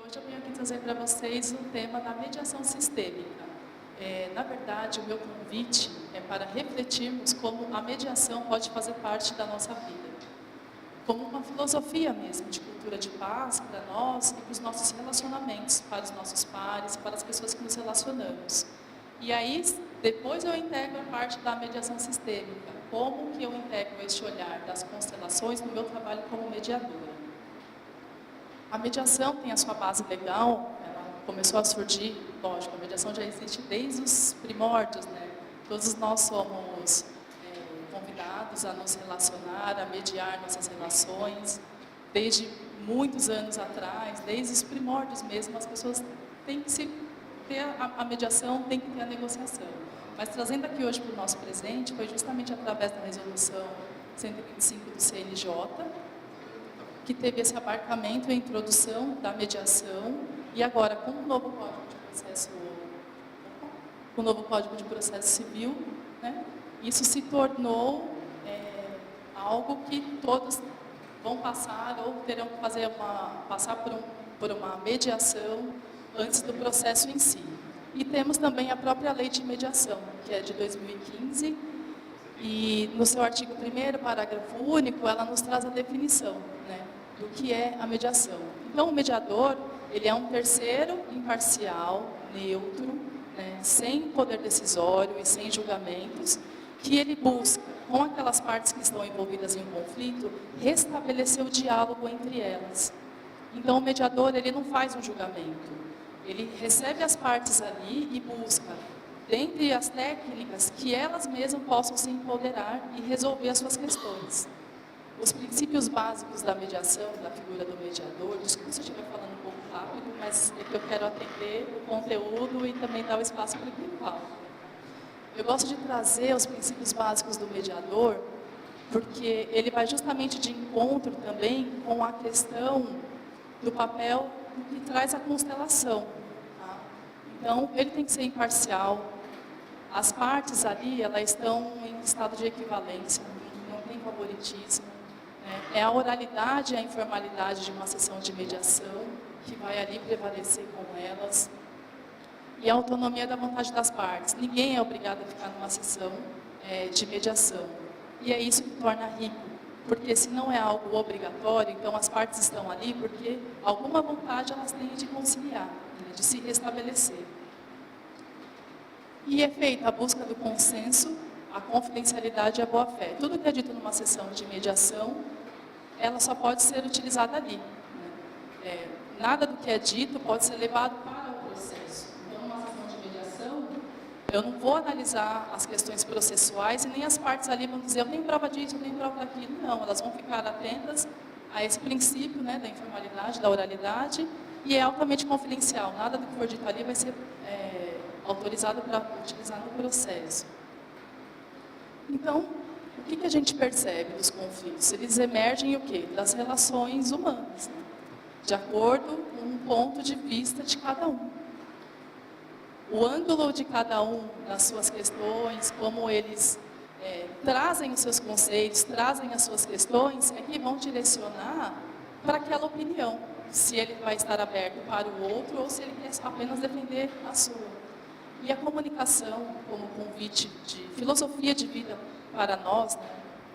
Hoje eu venho aqui trazer para vocês o tema da mediação sistêmica. Na verdade, o meu convite é para refletirmos como a mediação pode fazer parte da nossa vida. Como uma filosofia mesmo, de cultura de paz para nós e para os nossos relacionamentos, para os nossos pares, para as pessoas que nos relacionamos. E aí, depois eu integro a parte da mediação sistêmica. Como que eu integro este olhar das constelações no meu trabalho como mediadora. A mediação tem a sua base legal, ela começou a surgir, lógico, a mediação já existe desde os primórdios, né? Todos nós somos convidados a nos relacionar, a mediar nossas relações. Desde muitos anos atrás, desde os primórdios mesmo, as pessoas têm que ter a mediação, têm que ter a negociação. Mas trazendo aqui hoje para o nosso presente, foi justamente através da resolução 125 do CNJ, que teve esse abarcamento e introdução da mediação, e agora com o novo Código de Processo Civil, né, isso se tornou algo que todos vão passar ou terão que passar por uma mediação antes do processo em si. E temos também a própria Lei de Mediação, que é de 2015, e no seu artigo 1º, parágrafo único, ela nos traz a definição, né, do que é a mediação. Então, o mediador, ele é um terceiro imparcial, neutro, né, sem poder decisório e sem julgamentos, que ele busca, com aquelas partes que estão envolvidas em um conflito, restabelecer o diálogo entre elas. Então, o mediador, ele não faz um julgamento. Ele recebe as partes ali e busca, dentre as técnicas, que elas mesmas possam se empoderar e resolver as suas questões. Os princípios básicos da mediação, da figura do mediador, desculpa se eu estiver falando um pouco rápido, mas é que eu quero atender o conteúdo e também dar o espaço para o fala. Eu gosto de trazer os princípios básicos do mediador, porque ele vai justamente de encontro também com a questão do papel que traz a constelação. Tá? Então, ele tem que ser imparcial. As partes ali, elas estão em estado de equivalência, não tem favoritismo. É a oralidade e a informalidade de uma sessão de mediação que vai ali prevalecer com elas. E a autonomia da vontade das partes. Ninguém é obrigado a ficar numa sessão de mediação. E é isso que torna rico. Porque se não é algo obrigatório, então as partes estão ali porque alguma vontade elas têm de conciliar, né, de se restabelecer. E é feita a busca do consenso, a confidencialidade e a boa-fé. Tudo que é dito numa sessão de mediação, ela só pode ser utilizada ali. Né? Nada do que é dito pode ser levado para o processo. Então, numa sessão de mediação, eu não vou analisar as questões processuais e nem as partes ali vão dizer, eu tenho prova disso, eu tenho prova daquilo. Não, elas vão ficar atentas a esse princípio, né, da informalidade, da oralidade, e é altamente confidencial. Nada do que for dito ali vai ser autorizado para utilizar no processo. Então, o que a gente percebe dos conflitos? Eles emergem o quê? Das relações humanas, né? De acordo com um ponto de vista de cada um. O ângulo de cada um nas suas questões, como eles trazem os seus conceitos, trazem as suas questões, é que vão direcionar para aquela opinião. Se ele vai estar aberto para o outro ou se ele quer apenas defender a sua. E a comunicação, como convite de filosofia de vida para nós, né?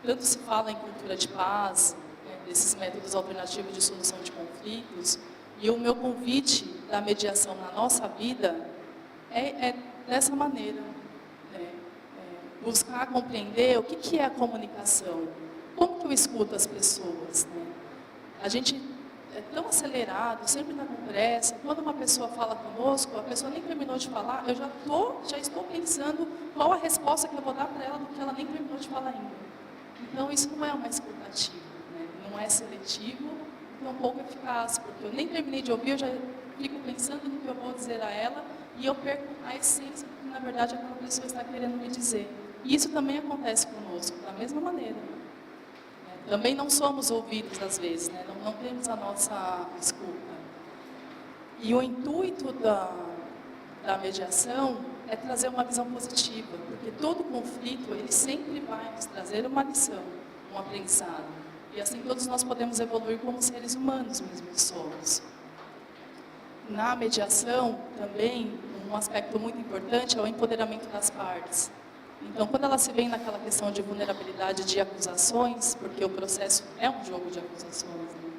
Tanto se fala em cultura de paz, né, desses métodos alternativos de solução de conflitos, e o meu convite da mediação na nossa vida é dessa maneira. Né? Buscar compreender o que é a comunicação, como que eu escuto as pessoas. Né? A gente é tão acelerado, sempre está com pressa. Quando uma pessoa fala conosco, a pessoa nem terminou de falar, eu já estou pensando qual a resposta que eu vou dar para ela do que ela nem terminou de falar ainda. Então, isso não é uma escuta ativa, né? Não é seletivo, não pouco eficaz, porque eu nem terminei de ouvir, eu já fico pensando no que eu vou dizer a ela e eu perco a essência do que, na verdade, aquela pessoa está querendo me dizer. E isso também acontece conosco, da mesma maneira. Também não somos ouvidos às vezes, né? Não temos a nossa escuta. E o intuito da mediação é trazer uma visão positiva, porque todo conflito, ele sempre vai nos trazer uma lição, um aprendizado. E assim todos nós podemos evoluir como seres humanos mesmo que somos. Na mediação, também, um aspecto muito importante é o empoderamento das partes. Então, quando elas se veem naquela questão de vulnerabilidade de acusações, porque o processo é um jogo de acusações, né?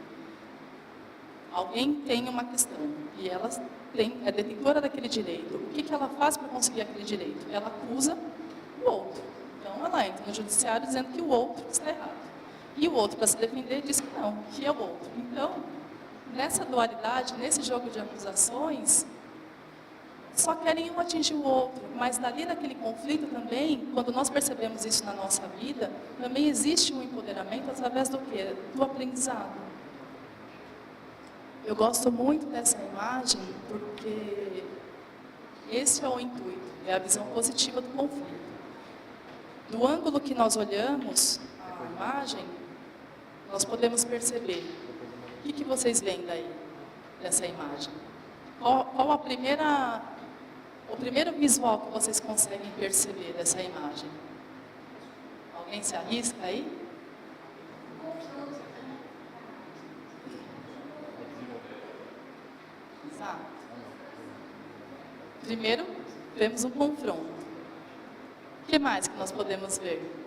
Alguém tem uma questão e ela é detentora daquele direito. O que ela faz para conseguir aquele direito? Ela acusa o outro. Então, ela entra no judiciário dizendo que o outro está errado. E o outro, para se defender, diz que não, que é o outro. Então, nessa dualidade, nesse jogo de acusações, só querem um atingir o outro. Mas dali naquele conflito também, quando nós percebemos isso na nossa vida, também existe um empoderamento através do quê? Do aprendizado. Eu gosto muito dessa imagem porque esse é o intuito, é a visão positiva do conflito. Do ângulo que nós olhamos a imagem, nós podemos perceber. O que vocês veem daí, dessa imagem? Qual o primeiro visual que vocês conseguem perceber dessa imagem? Alguém se arrisca aí? Exato. Primeiro, vemos um confronto. O que mais que nós podemos ver?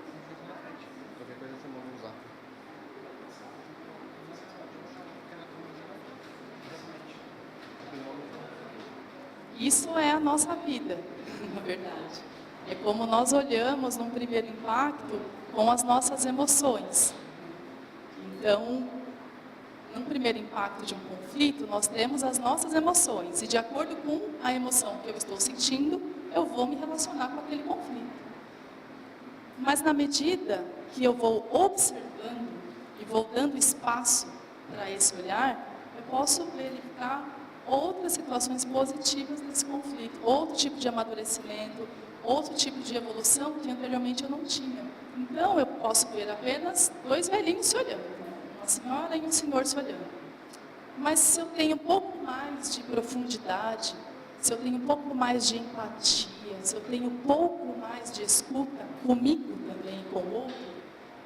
Isso é a nossa vida, na verdade. É como nós olhamos num primeiro impacto com as nossas emoções. Então, num primeiro impacto de um conflito, nós temos as nossas emoções. E de acordo com a emoção que eu estou sentindo, eu vou me relacionar com aquele conflito. Mas na medida que eu vou observando e vou dando espaço para esse olhar, eu posso verificar outras situações positivas desse conflito, outro tipo de amadurecimento, outro tipo de evolução que anteriormente eu não tinha. Então eu posso ver apenas dois velhinhos se olhando, uma senhora e um senhor se olhando. Mas se eu tenho um pouco mais de profundidade, se eu tenho um pouco mais de empatia, se eu tenho um pouco mais de escuta comigo também e com o outro,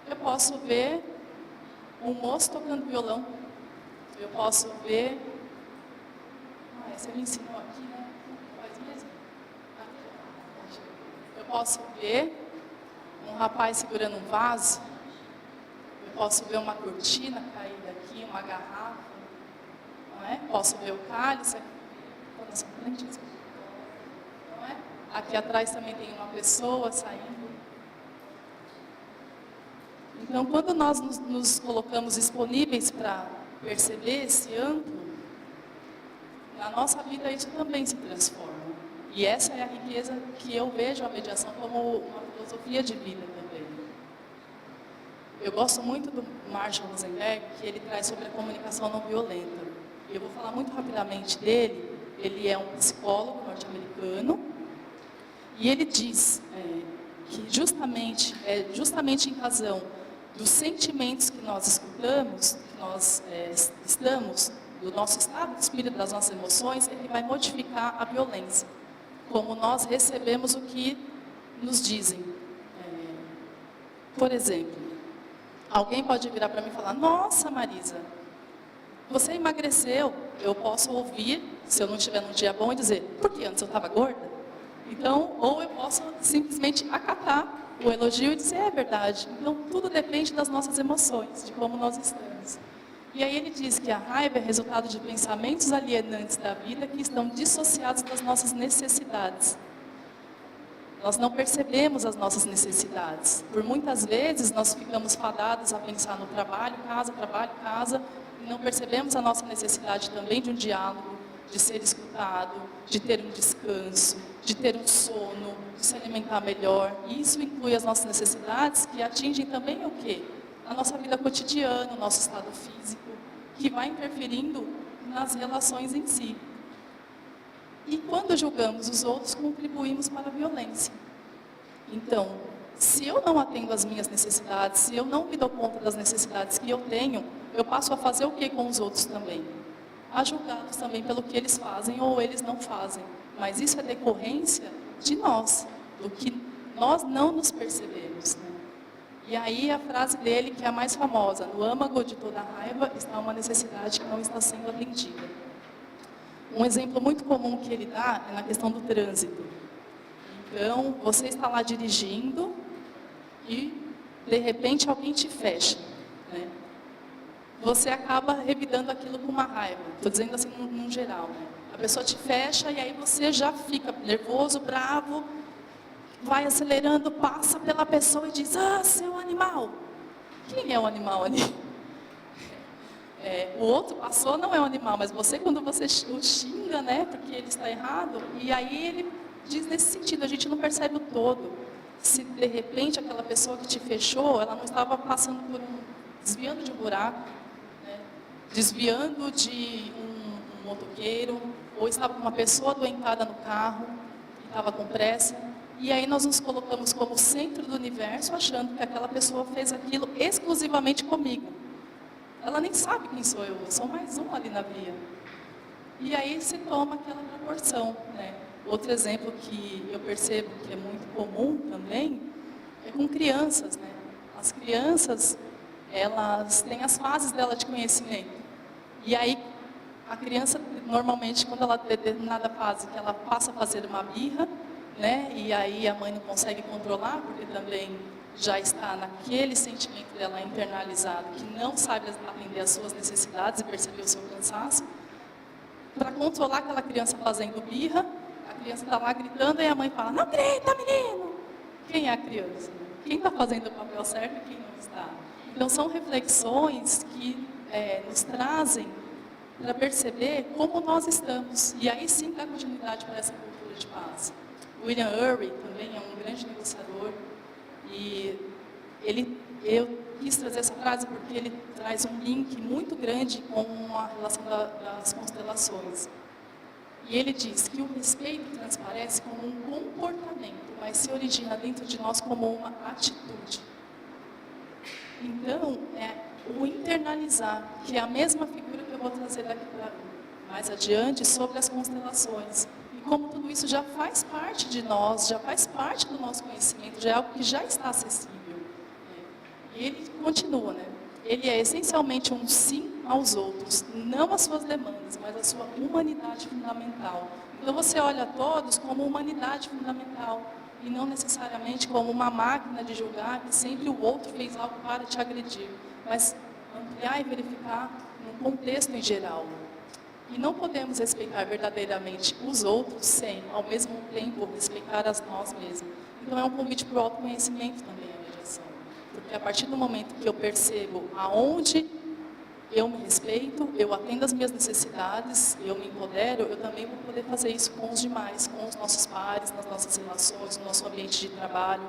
eu posso ver um moço tocando violão, eu posso ver... Você me ensinou aqui, né? Faz mesmo? Eu posso ver um rapaz segurando um vaso. Eu posso ver uma cortina caída aqui, uma garrafa. Não é? Posso ver o cálice. Não é? Aqui atrás também tem uma pessoa saindo. Então, quando nós nos colocamos disponíveis para perceber esse âmbito, na nossa vida isso também se transforma. E essa é a riqueza que eu vejo a mediação como uma filosofia de vida também. Eu gosto muito do Marshall Rosenberg, que ele traz sobre a comunicação não violenta. Eu vou falar muito rapidamente dele. Ele é um psicólogo norte-americano e ele diz que justamente em razão dos sentimentos que nós escutamos, que nós estamos, do nosso estado de espírito, das nossas emoções, ele vai modificar a violência. Como nós recebemos o que nos dizem. Por exemplo, alguém pode virar para mim e falar: nossa, Marisa, você emagreceu. Eu posso ouvir, se eu não estiver num dia bom, e dizer: por que antes eu estava gorda? Então, ou eu posso simplesmente acatar o elogio e dizer: é verdade. Então, tudo depende das nossas emoções, de como nós estamos. E aí ele diz que a raiva é resultado de pensamentos alienantes da vida que estão dissociados das nossas necessidades. Nós não percebemos as nossas necessidades. Por muitas vezes nós ficamos fadados a pensar no trabalho, casa, e não percebemos a nossa necessidade também de um diálogo, de ser escutado, de ter um descanso, de ter um sono, de se alimentar melhor. E isso inclui as nossas necessidades que atingem também o quê? A nossa vida cotidiana, o nosso estado físico, que vai interferindo nas relações em si. E quando julgamos os outros, contribuímos para a violência. Então, se eu não atendo às minhas necessidades, se eu não me dou conta das necessidades que eu tenho, eu passo a fazer o que com os outros também? A julgá-los também pelo que eles fazem ou eles não fazem. Mas isso é decorrência de nós, do que nós não nos percebemos, né? E aí a frase dele, que é a mais famosa: no âmago de toda raiva está uma necessidade que não está sendo atendida. Um exemplo muito comum que ele dá é na questão do trânsito. Então, você está lá dirigindo e, de repente, alguém te fecha, né? Você acaba revidando aquilo com uma raiva. Estou dizendo assim, num geral, né? A pessoa te fecha e aí você já fica nervoso, bravo, vai acelerando, passa pela pessoa e diz: ah, seu animal. Quem é o animal ali? O outro passou, não é um animal, mas você, quando você o xinga, né, porque ele está errado, e aí ele diz nesse sentido, a gente não percebe o todo. Se de repente aquela pessoa que te fechou, ela não estava passando por desviando de um buraco, né, desviando de um motoqueiro, ou estava com uma pessoa adoentada no carro, que estava com pressa, e aí nós nos colocamos como centro do universo, achando que aquela pessoa fez aquilo exclusivamente comigo. Ela nem sabe quem sou eu sou mais um ali na via. E aí se toma aquela proporção, né? Outro exemplo que eu percebo que é muito comum também é com crianças, né? As crianças, elas têm as fases dela de conhecimento. E aí a criança, normalmente, quando ela tem determinada fase, que ela passa a fazer uma birra, né? E aí a mãe não consegue controlar, porque também já está naquele sentimento dela internalizado, que não sabe atender às suas necessidades e perceber o seu cansaço. Para controlar aquela criança fazendo birra, a criança está lá gritando e a mãe fala: não grita, menino! Quem é a criança? Quem está fazendo o papel certo e quem não está? Então são reflexões que nos trazem para perceber como nós estamos. E aí sim dá continuidade para essa cultura de paz. William Ury também é um grande negociador. E eu quis trazer essa frase porque ele traz um link muito grande com a relação das constelações. E ele diz que o respeito transparece como um comportamento, mas se origina dentro de nós como uma atitude. Então, o internalizar, que é a mesma figura que eu vou trazer daqui para mais adiante sobre as constelações. Como tudo isso já faz parte de nós, já faz parte do nosso conhecimento, já é algo que já está acessível. E ele continua, né? Ele é essencialmente um sim aos outros, não às suas demandas, mas à sua humanidade fundamental. Então você olha a todos como humanidade fundamental, e não necessariamente como uma máquina de julgar que sempre o outro fez algo para te agredir, mas ampliar e verificar no contexto em geral. E não podemos respeitar verdadeiramente os outros sem, ao mesmo tempo, respeitar as nós mesmos. Então é um convite para o autoconhecimento também, a mediação. Porque a partir do momento que eu percebo aonde eu me respeito, eu atendo às minhas necessidades, eu me empodero, eu também vou poder fazer isso com os demais, com os nossos pares, nas nossas relações, no nosso ambiente de trabalho,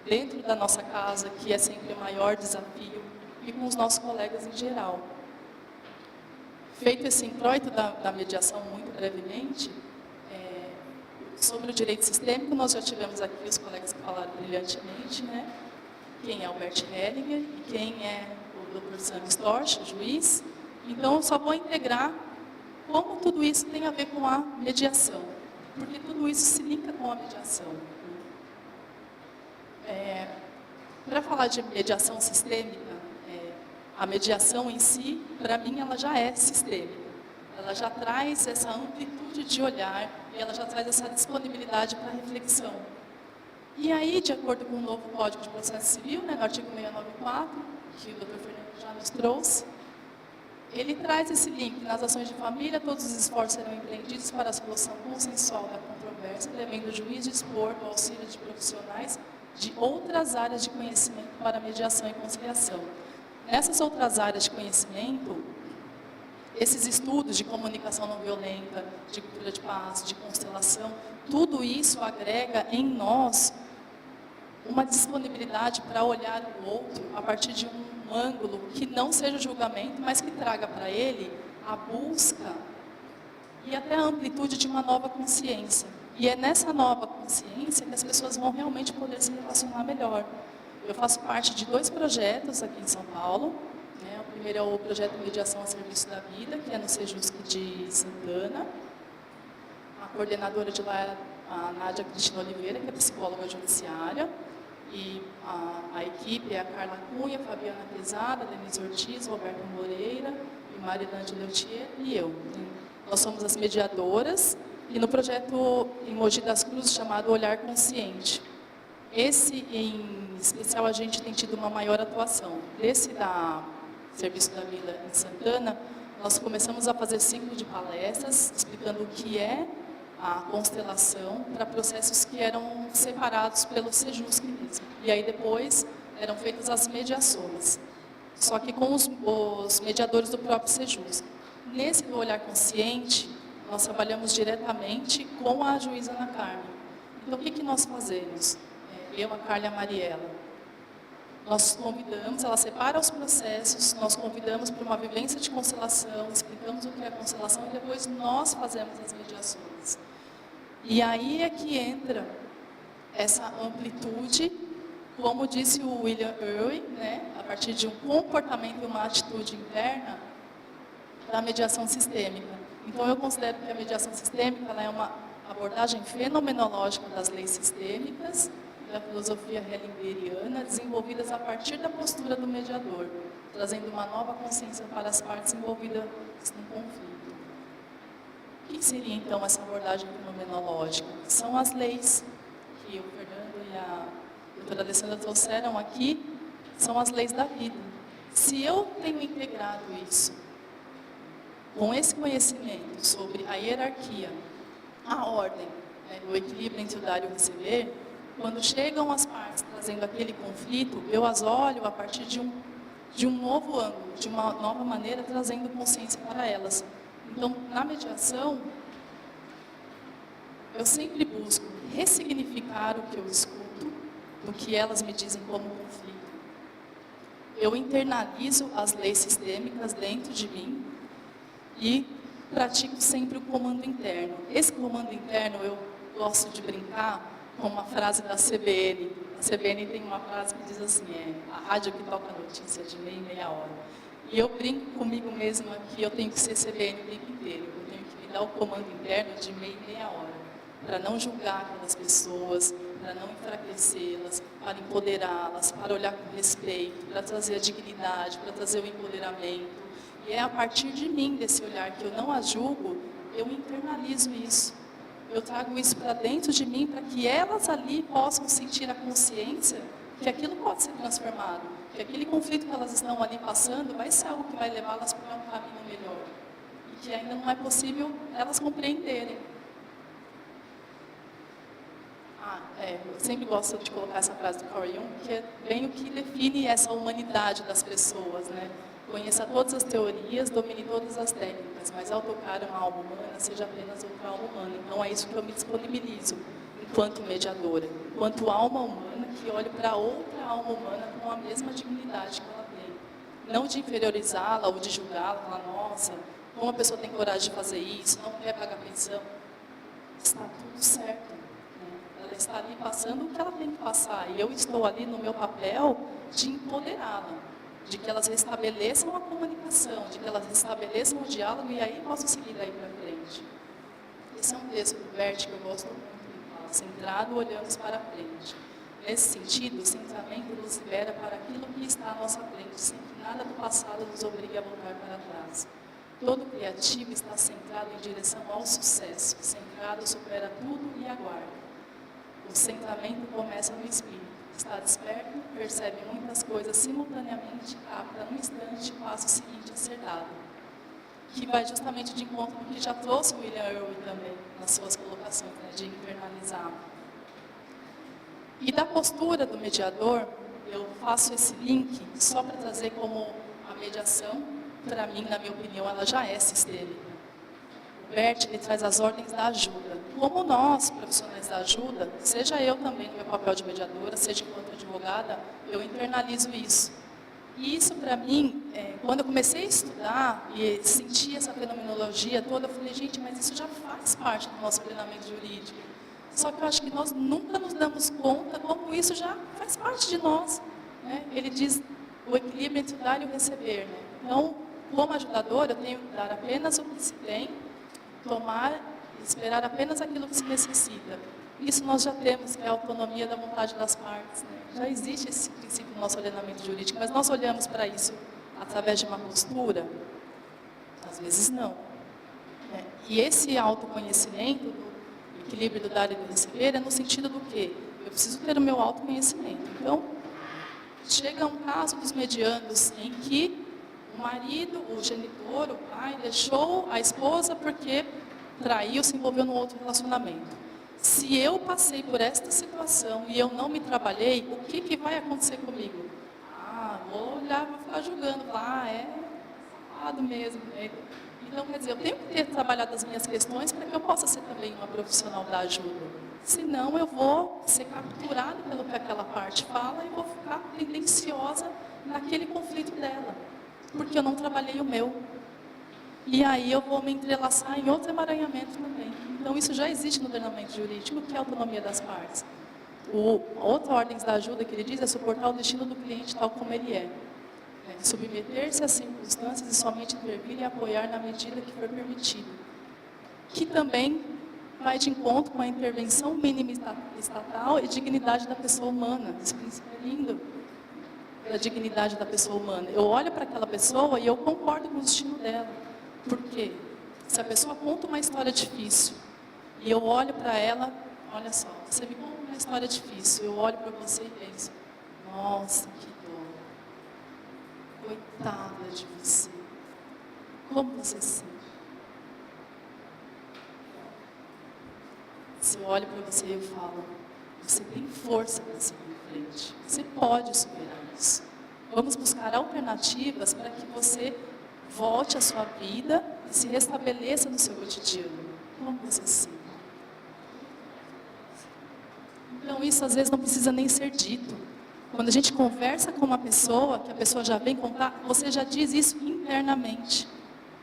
dentro da nossa casa, que é sempre o maior desafio, e com os nossos colegas em geral. Feito esse introito da mediação muito brevemente, sobre o direito sistêmico, nós já tivemos aqui os colegas que falaram brilhantemente, né? Quem é o Bert Hellinger e quem é o Dr. Sam Storch, o juiz. Então, eu só vou integrar como tudo isso tem a ver com a mediação, porque tudo isso se linka com a mediação. Para falar de mediação sistêmica, a mediação em si, para mim, ela já é sistêmica. Ela já traz essa amplitude de olhar e ela já traz essa disponibilidade para reflexão. E aí, de acordo com o novo Código de Processo Civil, né, no artigo 694, que o Dr. Fernando já nos trouxe, ele traz esse link: nas ações de família, todos os esforços serão empreendidos para a solução consensual da controvérsia, devendo o juiz dispor do auxílio de profissionais de outras áreas de conhecimento para mediação e conciliação. Nessas outras áreas de conhecimento, esses estudos de comunicação não violenta, de cultura de paz, de constelação, tudo isso agrega em nós uma disponibilidade para olhar o outro a partir de um ângulo que não seja julgamento, mas que traga para ele a busca e até a amplitude de uma nova consciência. E é nessa nova consciência que as pessoas vão realmente poder se relacionar melhor. Eu faço parte de 2 projetos aqui em São Paulo. O primeiro é o projeto Mediação a Serviço da Vida, que é no Sejusc de Santana. A coordenadora de lá é a Nádia Cristina Oliveira, que é psicóloga judiciária. E a equipe é a Carla Cunha, Fabiana Pesada, Denise Ortiz, Roberto Moreira, e Marilande Leutier e eu. nós somos as mediadoras, e no projeto em Mogi das Cruzes chamado Olhar Consciente. Esse, em especial, a gente tem tido uma maior atuação. Desse da Serviço da Vida em Santana, nós começamos a fazer ciclo de palestras, explicando o que é a constelação para processos que eram separados pelo Sejusc mesmo. E aí depois eram feitas as mediações, só que com os mediadores do próprio Sejusc. Nesse do Olhar Consciente, nós trabalhamos diretamente com a juíza Ana Carmen. Então, o que nós fazemos? Eu, a Carla e a Mariela. Nós convidamos, ela separa os processos, nós convidamos para uma vivência de constelação, explicamos o que é a constelação e depois nós fazemos as mediações. E aí é que entra essa amplitude, como disse o William Irwin, né, a partir de um comportamento e uma atitude interna da mediação sistêmica. Então, eu considero que a mediação sistêmica ela é uma abordagem fenomenológica das leis sistêmicas, da filosofia hellingeriana, desenvolvidas a partir da postura do mediador, trazendo uma nova consciência para as partes envolvidas no conflito. O que seria, então, essa abordagem fenomenológica? São as leis que o Fernando e a doutora Alessandra trouxeram aqui, são as leis da vida. Se eu tenho integrado isso com esse conhecimento sobre a hierarquia, a ordem, né, o equilíbrio entre o dar e o receber, quando chegam as partes trazendo aquele conflito, eu as olho a partir de um novo ângulo, de uma nova maneira, trazendo consciência para elas. Então, na mediação, eu sempre busco ressignificar o que eu escuto, do que elas me dizem como conflito. Eu internalizo as leis sistêmicas dentro de mim, e pratico sempre o comando interno. Esse comando interno eu gosto de brincar com uma frase da CBN. A CBN tem uma frase que diz assim, a rádio que toca notícia de meia em meia hora. E eu brinco comigo mesma que eu tenho que ser CBN o tempo inteiro. Eu tenho que me dar o comando interno de meia em meia hora, para não julgar aquelas pessoas, para não enfraquecê-las, para empoderá-las, para olhar com respeito, para trazer a dignidade, para trazer o empoderamento. E é a partir de mim, desse olhar que eu não as julgo, eu internalizo isso. Eu trago isso para dentro de mim, para que elas ali possam sentir a consciência que aquilo pode ser transformado, que aquele conflito que elas estão ali passando vai ser algo que vai levá-las para um caminho melhor. E que ainda não é possível elas compreenderem. Eu sempre gosto de colocar essa frase do Carl Jung, que é bem o que define essa humanidade das pessoas, né? Conheça todas as teorias, domine todas as técnicas, mas ao tocar uma alma humana, seja apenas outra alma humana. Então é isso que eu me disponibilizo enquanto mediadora, enquanto alma humana que olhe para outra alma humana com a mesma dignidade que ela tem. Não de inferiorizá-la ou de julgá-la, falar, nossa, como a pessoa tem coragem de fazer isso, não quer pagar pensão. Está tudo certo. Ela está ali passando o que ela tem que passar. E eu estou ali no meu papel de empoderá-la, de que elas restabeleçam a comunicação, de que elas restabeleçam o diálogo e aí posso seguir daí para frente. Esse é um texto do Bert que eu gosto muito, que fala, centrado, olhamos para frente. Nesse sentido, o centramento nos libera para aquilo que está à nossa frente, sem que nada do passado nos obrigue a voltar para trás. Todo criativo está centrado em direção ao sucesso, centrado supera tudo e aguarda. O centramento começa no espírito. Está desperto, percebe muitas coisas simultaneamente, capta num instante o passo seguinte a ser dado. Que vai justamente de encontro com o que já trouxe o William Irwin também, nas suas colocações, né, de internalizar. E da postura do mediador, eu faço esse link só para trazer como a mediação, para mim, na minha opinião, ela já é sistêmica. O Bert, ele traz as ordens da ajuda. Como nós, profissionais da ajuda, seja eu também no meu papel de mediadora, seja enquanto advogada, eu internalizo isso. E isso, para mim, quando eu comecei a estudar e senti essa fenomenologia toda, eu falei, gente, mas isso já faz parte do nosso treinamento jurídico. Só que eu acho que nós nunca nos damos conta como isso já faz parte de nós. Né? Ele diz o equilíbrio entre o dar e o receber. Né? Então, como ajudadora, eu tenho que dar apenas o que se tem, tomar e esperar apenas aquilo que se necessita. Isso nós já temos, que é a autonomia da vontade das partes. Né? Já existe esse princípio no nosso ordenamento jurídico, mas nós olhamos para isso através de uma postura? Às vezes não. E esse autoconhecimento, do equilíbrio do dar e do receber, é no sentido do quê? Eu preciso ter o meu autoconhecimento. Então, chega um caso dos medianos em que o marido, o genitor, o pai, deixou a esposa porque traiu, se envolveu num outro relacionamento. Se eu passei por esta situação e eu não me trabalhei, o que vai acontecer comigo? Vou olhar, vou ficar julgando, é safado mesmo. Então, quer dizer, eu tenho que ter trabalhado as minhas questões para que eu possa ser também uma profissional da ajuda. Senão, eu vou ser capturada pelo que aquela parte fala e vou ficar tendenciosa naquele conflito dela, porque eu não trabalhei o meu. E aí eu vou me entrelaçar em outro emaranhamento também. Então, isso já existe no ordenamento jurídico, que é a autonomia das partes. A outra ordem da ajuda que ele diz é suportar o destino do cliente tal como ele é. Submeter-se às circunstâncias e somente intervir e apoiar na medida que for permitido. Que também vai de encontro com a intervenção mínima estatal e dignidade da pessoa humana. Esse princípio é lindo, da dignidade da pessoa humana. Eu olho para aquela pessoa e eu concordo com o destino dela. Por quê? Se a pessoa conta uma história difícil e eu olho para ela, olha só, você me conta uma história difícil, eu olho para você e penso, nossa, que dor, coitada de você, como você se sente? Se eu olho para você e eu falo, você tem força para seguir em frente, você pode superar isso. Vamos buscar alternativas para que você volte à sua vida e se restabeleça no seu cotidiano. Como você se sente? Então, isso às vezes não precisa nem ser dito. Quando a gente conversa com uma pessoa, que a pessoa já vem contar, você já diz isso internamente.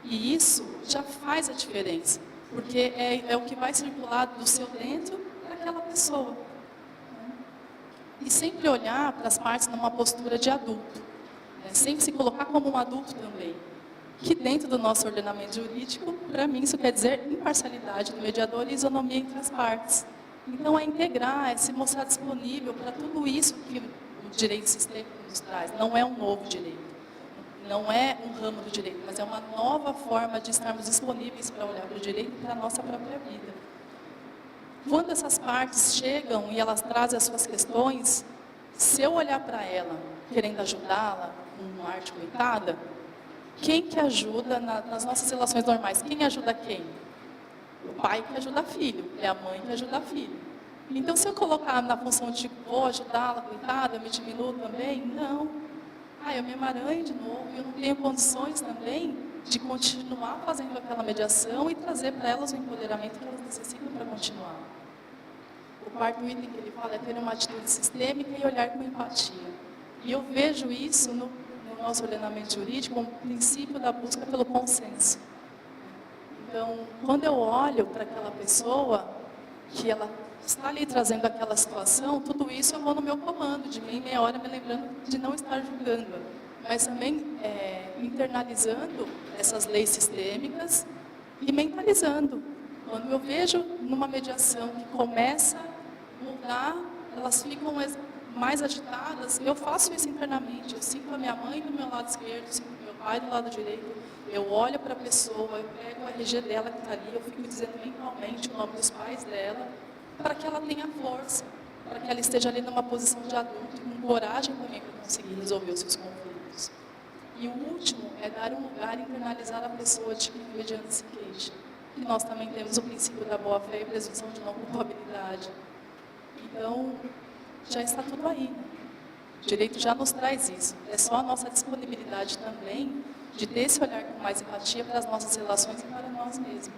E isso já faz a diferença. Porque é o que vai circular do seu dentro para aquela pessoa. E sempre olhar para as partes numa postura de adulto. Sempre se colocar como um adulto também. Que dentro do nosso ordenamento jurídico, para mim isso quer dizer imparcialidade do mediador e isonomia entre as partes. Então é integrar, é se mostrar disponível para tudo isso que o direito sistêmico nos traz. Não é um novo direito, não é um ramo do direito, mas é uma nova forma de estarmos disponíveis para olhar para o direito e para a nossa própria vida. Quando essas partes chegam e elas trazem as suas questões, se eu olhar para ela, querendo ajudá-la, com arte coitada, quem que ajuda nas nossas relações normais? Quem ajuda quem? O pai que ajuda filho, é a mãe que ajuda filho. Então, se eu colocar na função de vou ajudá-la, coitada, eu me diminuo também, não. Eu me emaranho de novo, eu não tenho condições também de continuar fazendo aquela mediação e trazer para elas o empoderamento que elas necessitam para continuar. O quarto item que ele fala é ter uma atitude sistêmica e olhar com empatia. E eu vejo isso no nosso ordenamento jurídico como princípio da busca pelo consenso. Então, quando eu olho para aquela pessoa, que ela está ali trazendo aquela situação, tudo isso eu vou no meu comando, de mim meia hora me lembrando de não estar julgando, mas também internalizando essas leis sistêmicas e mentalizando. Quando eu vejo numa mediação que começa a mudar, elas ficam mais agitadas, eu faço isso internamente. Eu sinto a minha mãe do meu lado esquerdo, sinto o meu pai do lado direito. Eu olho para a pessoa, eu pego a RG dela que está ali, eu fico dizendo mentalmente o nome dos pais dela, para que ela tenha força, para que ela esteja ali numa posição de adulto, com coragem também para conseguir resolver os seus conflitos. E o último é dar um lugar e internalizar a pessoa de que mediante se queixa. E nós também temos o princípio da boa-fé e presunção de não culpabilidade. Então, já está tudo aí. O direito já nos traz isso. É só a nossa disponibilidade também de ter esse olhar com mais empatia para as nossas relações e para nós mesmos.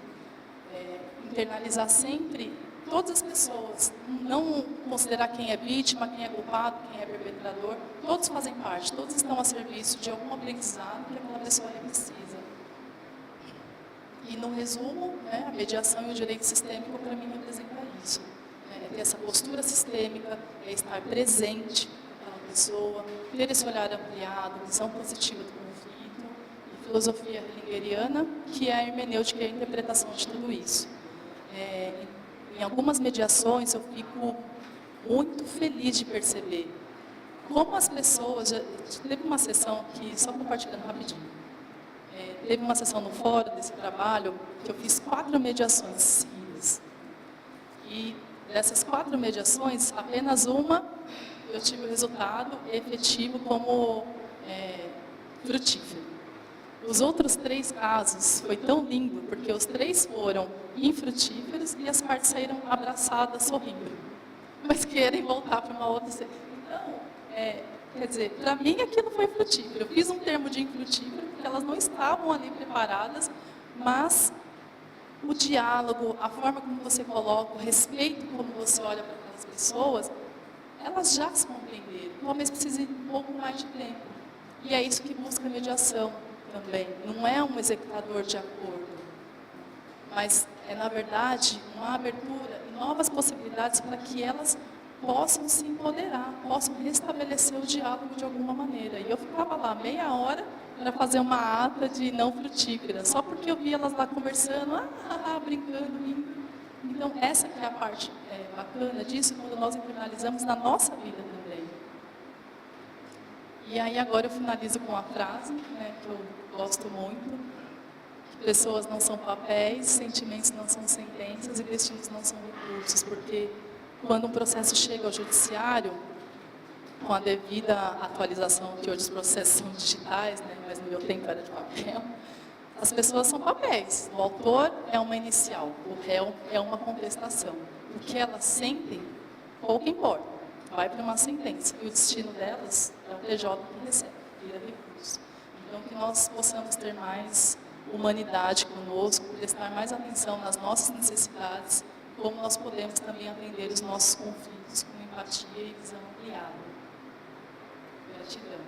Internalizar sempre todas as pessoas, não considerar quem é vítima, quem é culpado, quem é perpetrador, todos fazem parte, todos estão a serviço de algum aprendizado que aquela pessoa precisa. E no resumo, a mediação e o direito sistêmico para mim representa isso. É ter essa postura sistêmica, é estar presente naquela pessoa, ter esse olhar ampliado, visão positiva do conflito, e filosofia hegeliana, que é a hermenêutica e a interpretação de tudo isso. Em algumas mediações eu fico muito feliz de perceber como as pessoas, teve uma sessão aqui, só compartilhando rapidinho, teve uma sessão no fórum desse trabalho que eu fiz 4 mediações seguidas. E dessas 4 mediações, apenas uma eu tive o resultado efetivo como frutífero. Os outros 3 casos foi tão lindo, porque os 3 foram infrutíferos e as partes saíram abraçadas, sorrindo, mas querem voltar para uma outra. Então, quer dizer, para mim aquilo foi frutífero. Eu fiz um termo de infrutífero, porque elas não estavam ali preparadas, mas o diálogo, a forma como você coloca, o respeito como você olha para aquelas pessoas, elas já se compreenderam. Talvez precise de um pouco mais de tempo. E é isso que busca a mediação também. Não é um executador de acordo, mas é, na verdade, uma abertura e novas possibilidades para que elas possam se empoderar, possam restabelecer o diálogo de alguma maneira. E eu ficava lá meia hora para fazer uma ata de não frutífera, só porque eu via elas lá conversando, brincando, rindo. Então, essa que é a parte bacana disso, quando nós internalizamos na nossa vida também. E aí agora eu finalizo com uma frase, que eu gosto muito, que pessoas não são papéis, sentimentos não são sentenças e destinos não são recursos, porque quando um processo chega ao judiciário, com a devida atualização, que hoje os processos são digitais, mas no meu tempo era de papel, as pessoas são papéis. O autor é uma inicial, o réu é uma contestação. O que elas sentem, pouco importa. Vai para uma sentença. E o destino delas é o TJ que recebe, vira recurso. Então, que nós possamos ter mais humanidade conosco, prestar mais atenção nas nossas necessidades, como nós podemos também atender os nossos conflitos com empatia e visão ampliada. Gratidão.